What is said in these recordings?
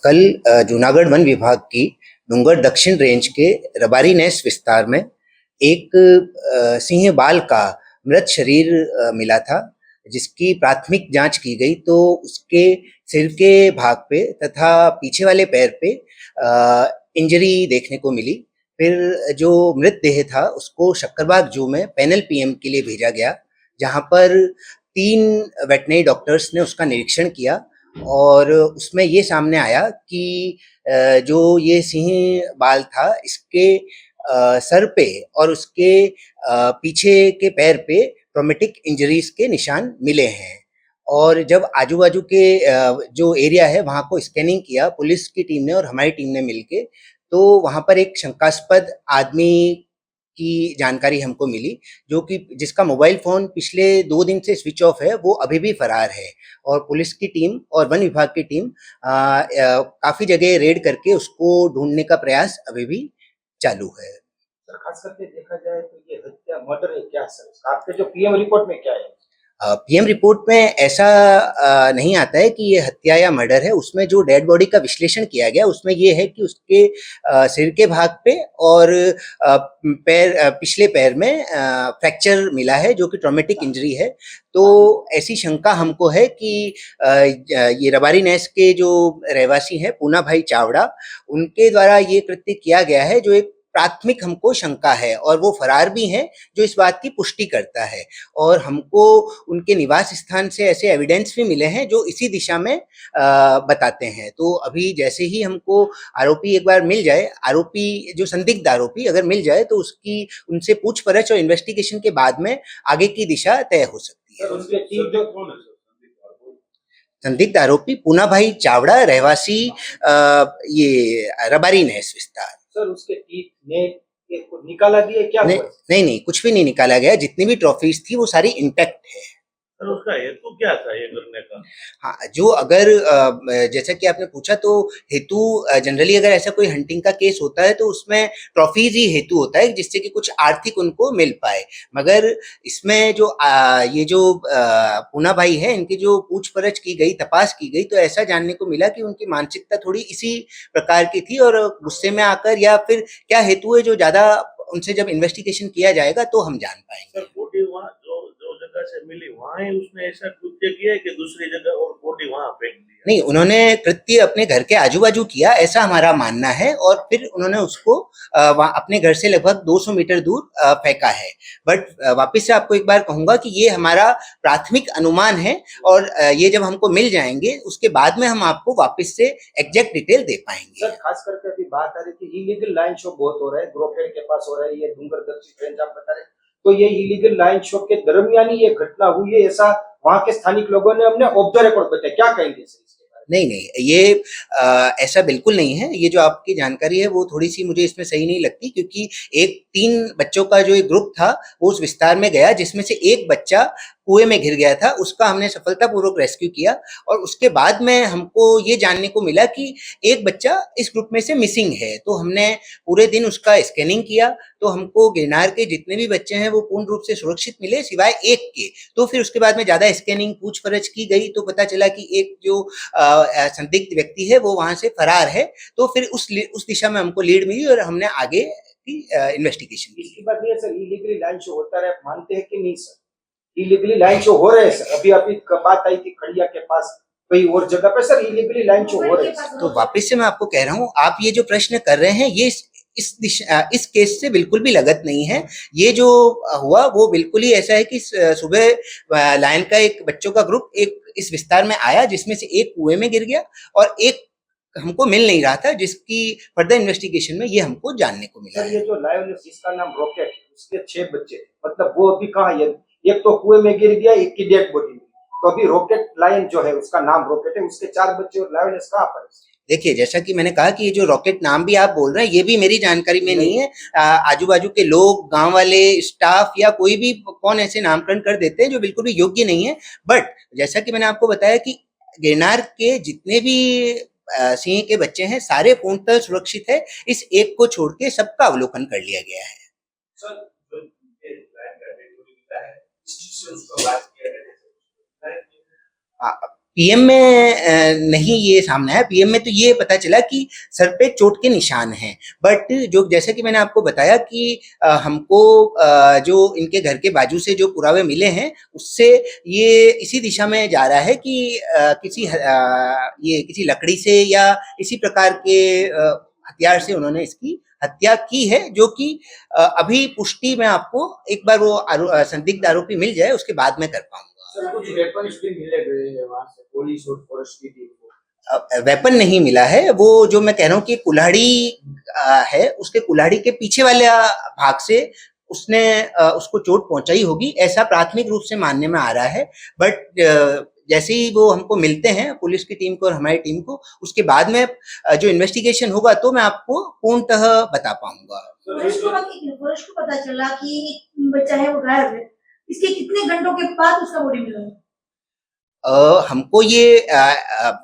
कल जूनागढ़ वन विभाग की डूंगर दक्षिण रेंज के रबारी नेस विस्तार में एक सिंह बाल का मृत शरीर मिला था, जिसकी प्राथमिक जांच की गई तो उसके सिर के भाग पे तथा पीछे वाले पैर पे इंजरी देखने को मिली। फिर जो मृतदेह था उसको शक्करबाग जू में पैनल पीएम के लिए भेजा गया, जहां पर 3 वेटनरी डॉक्टर्स ने उसका निरीक्षण किया और उसमें ये सामने आया कि जो ये सिंह बाल था इसके सर पे और उसके पीछे के पैर पे ट्रॉमेटिक इंजरीज के निशान मिले हैं। और जब आजू-बाजू के जो एरिया है वहाँ को स्कैनिंग किया पुलिस की टीम ने और हमारी टीम ने मिलके, तो वहाँ पर एक शंकास्पद आदमी की जानकारी हमको मिली, जो कि जिसका मोबाइल फ़ोन पिछले 2 दिन से स्विच ऑफ है, वो अभी भी फरार है। और पुलिस की टीम और वन विभाग की टीम काफ़ी जगह रेड करके उसको ढूँढने का प्रयास अभी भी चालू है। सर, खास करके देखा जाए तो ये हत्या मर्डर है क्या सर? आपके जो पीएम रिपोर्ट में क्या है? पीएम रिपोर्ट में ऐसा नहीं आता है कि ये हत्या या मर्डर है। उसमें जो डेड बॉडी का विश्लेषण किया गया उसमें ये है कि उसके सिर के भाग पे और पिछले पैर में फ्रैक्चर मिला है, जो कि ट्रॉमेटिक इंजरी है। तो ऐसी शंका हमको है कि ये रबारी नेस के जो रहवासी हैं पूना भाई चावड़ा, उनके द्वारा ये कृत्य किया गया है, जो एक प्राथमिक हमको शंका है, और वो फरार भी हैं, जो इस बात की पुष्टि करता है। और हमको उनके निवास स्थान से ऐसे एविडेंस भी मिले हैं जो इसी दिशा में बताते हैं। तो अभी जैसे ही हमको आरोपी एक बार मिल जाए, आरोपी जो संदिग्ध आरोपी अगर मिल जाए, तो उसकी उनसे पूछपरछ और इन्वेस्टिगेशन के बाद में आगे की दिशा तय हो सकती है। सर, उसके टीम जो कौन है सर? संदिग्ध आरोपी पूना भाई चावड़ा, रहवासी ये रबारी नेस विस्तार। सर, उसके टीथ नेक ये कुछ निकाला दिया क्या नहीं, हुआ? नहीं, नहीं, कुछ भी नहीं निकाला गया। जितनी भी ट्रॉफीज थी वो सारी इंटैक्ट है। सर, उसका हेतु क्या था ये करने का? हाँ, जो अगर जैसा कि आपने पूछा, तो हेतु जनरली अगर ऐसा कोई हंटिंग का केस होता है तो उसमें ट्रॉफीज ही हेतु होता है, जिससे कि कुछ आर्थिक उनको मिल पाए। मगर इसमें जो ये जो पूना भाई है, इनकी जो पूछपरछ की गई, तपास की गई, तो ऐसा जानने को मिला कि उनकी मानसिकता थोड़ी इसी प्रकार की थी और गुस्से में आकर, या फिर क्या हेतु है जो ज्यादा उनसे जब इन्वेस्टिगेशन किया जाएगा तो हम जान पाएंगे। सर, बॉडी वहाँ जो जो जगह से मिली वहाँ ही उसने ऐसा कृत्य किया है कि दूसरी जगह और बॉडी वहाँ फेंक दी? नहीं, उन्होंने कृत्य अपने घर के आजू-बाजू किया, ऐसा हमारा मानना है, और फिर उन्होंने उसको वहाँ अपने घर से लगभग 200 मीटर दूर फेंका है। बट वापस से आपको एक बार कहूँगा कि ये हमारा प्राथमिक अनुमान है, और ये जब हमको मिल जाएँगे, उसके बाद में हम आपको वापस से एग्ज़ैक्ट डिटेल दे पाएँगे। सर, खास करके अभी बात आ रही थी इलीगल लाइन शो बहुत हो रहा है, ग्रोफेड के पास हो रहा है, ये डूंगर दक्षिण रेंज आप बता रहे हैं। तो ये इलीगल लाइन शो के दरमियान ही ये घटना हुई है, ऐसा वहाँ के स्थानिक लोगों ने हमने ऑफ द रिकॉर्ड बताया। क्या कहेंगे सर इसके बारे नहीं, नहीं, ये ऐसा बिल्कुल नहीं है। ये जो आपकी जानकारी है वो थोड़ी-सी मुझे इसमें सही नहीं लगती, क्योंकि एक 3 बच्चों का जो एक ग्रुप था, वो उस विस्तार में गया, जिसमें से एक बच्चा कुएँ में घिर गया था। उसका हमने सफलतापूर्वक रेस्क्यू किया, और उसके बाद में हमको ये जानने को मिला कि एक बच्चा इस ग्रुप में से मिसिंग है। तो हमने पूरे दिन उसका स्कैनिंग किया, तो हमको गिरनार के जितने भी बच्चे हैं वो पूर्ण रूप से सुरक्षित मिले, सिवाय एक के। तो फिर उसके बाद में ज़्यादा स्कैनिंग, पूछपरछ की गई, तो पता चला कि एक जो संदिग्ध व्यक्ति है वो वहां से फरार है। तो फिर उस दिशा में हमको लीड मिली और हमने आगे की इन्वेस्टिगेशन में? की। इसकी बात नहीं है सर, इलीगली लाइन शो होता रहा, आप मानते हैं कि नहीं सर? इलीगली लाइन शो हो रहे हैं सर, अभी अभी बात आई थी खड़िया के पास, कई और जगह पे सर इलीगली लाइन शो हो रहे हैं। तो वापस से मैं आपको कह रहा हूँ, आप ये जो प्रश्न कर रहे हैं, ये इस केस से बिल्कुल भी लगत नहीं है। ये जो हुआ वो बिल्कुल ही ऐसा है कि सुबह लायन का एक बच्चों का ग्रुप एक इस विस्तार में आया, जिसमें से एक कुएं में गिर गया और एक हमको मिल नहीं रहा था, जिसकी फर्दर इन्वेस्टिगेशन में ये हमको जानने को मिला सर, है। ये जो लायन जिसका नाम रॉकेट है, उसके 6 बच्चे, मतलब वो अभी कहाँ है? एक तो कुएं में गिर गया, एक की डेड बॉडी। तो अभी रॉकेट लायन जो है, उसका नाम रॉकेट है, उसके 4 बच्चे और लायन कहाँ पर है? देखिए, जैसा कि मैंने कहा कि ये जो रॉकेट नाम भी आप बोल रहे हैं, ये भी मेरी जानकारी में नहीं है। आजू-बाजू के लोग, गाँव वाले, स्टाफ या कोई भी कौन ऐसे नामकरण कर देते हैं जो बिल्कुल भी योग्य नहीं है। बट जैसा कि मैंने आपको बताया कि गिरनार के जितने भी सिंह के बच्चे हैं, सारे पूर्णतः सुरक्षित है। इस एक को छोड़ के सबका अवलोकन कर लिया गया है। सर, जो ये लायन का डेड बॉडी मिला है, इससे उसका बात किया गया है। आ, पीएम में नहीं ये सामने आया। पीएम में तो ये पता चला कि सर पे चोट के निशान हैं, बट जो जैसे कि मैंने आपको बताया कि हमको जो इनके घर के बाजू से जो पुरावे मिले हैं उससे ये इसी दिशा में जा रहा है कि ये किसी लकड़ी से या इसी प्रकार के हथियार से उन्होंने इसकी हत्या की है, जो कि अभी पुष्टि मैं आपको एक बार वो संदिग्ध आरोपी मिल जाए उसके बाद में कर पाऊंगा। सर कुछ वेपन्स भी मिले गए हैं वहां से पुलिस और फॉरेस्ट की टीम को। वेपन नहीं मिला है, वो जो मैं कह रहा हूँ कि कुल्हाड़ी है, उसके कुल्हाड़ी के पीछे वाले भाग से उसने उसको चोट पहुंचाई होगी, ऐसा प्राथमिक रूप से मानने में आ रहा है। बट जैसे ही वो हमको मिलते हैं पुलिस की टीम को और हमारी टीम को, उसके बाद में जो इन्वेस्टिगेशन होगा तो मैं आपको पूर्णतः बता पाऊंगा। पुलिस को पता चला कि एक बच्चा है वो गायब है, इसके कितने घंटों के बाद उसका बॉडी मिला? हमको ये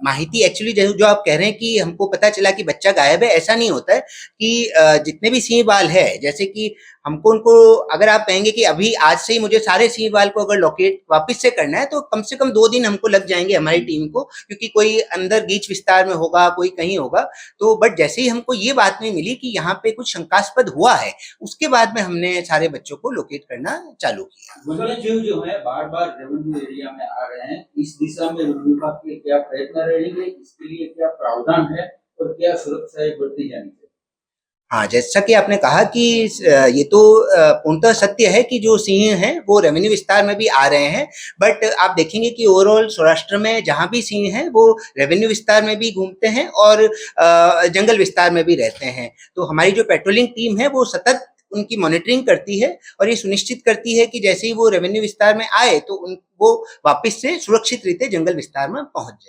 माहिती एक्चुअली जो आप कह रहे हैं कि हमको पता चला कि बच्चा गायब है, ऐसा नहीं होता है कि जितने भी सिंह बाल है, जैसे कि हमको उनको अगर आप कहेंगे कि अभी आज से ही मुझे सारे सिंह बाल को अगर लोकेट वापस से करना है तो कम से कम 2 दिन हमको लग जाएंगे हमारी टीम को, क्योंकि कोई अंदर गीच विस्तार में होगा, कोई कहीं होगा। तो बट जैसे ही हमको ये बात में मिली कि यहाँ पे कुछ शंकास्पद हुआ है, उसके बाद में हमने सारे बच्चों को लोकेट करना चालू किया। वन्य जीव जो है बार बार रेवेन्यू एरिया में आ रहे हैं, इस दिशा में वन विभाग के क्या प्रयत्न रहेंगे, इसके लिए क्या प्रावधान है और क्या सुरक्षाएं बरती जानी चाहिए? हाँ, जैसा कि आपने कहा कि ये तो पूर्णतः सत्य है कि जो सिंह हैं वो रेवेन्यू विस्तार में भी आ रहे हैं, बट आप देखेंगे कि ओवरऑल सौराष्ट्र में जहाँ भी सिंह हैं वो रेवेन्यू विस्तार में भी घूमते हैं और जंगल विस्तार में भी रहते हैं। तो हमारी जो पेट्रोलिंग टीम है वो सतत उनकी मॉनिटरिंग करती है और ये सुनिश्चित करती है कि जैसे ही वो रेवेन्यू विस्तार में आए तो वो वापस से सुरक्षित रीते जंगल विस्तार में पहुंच जाए।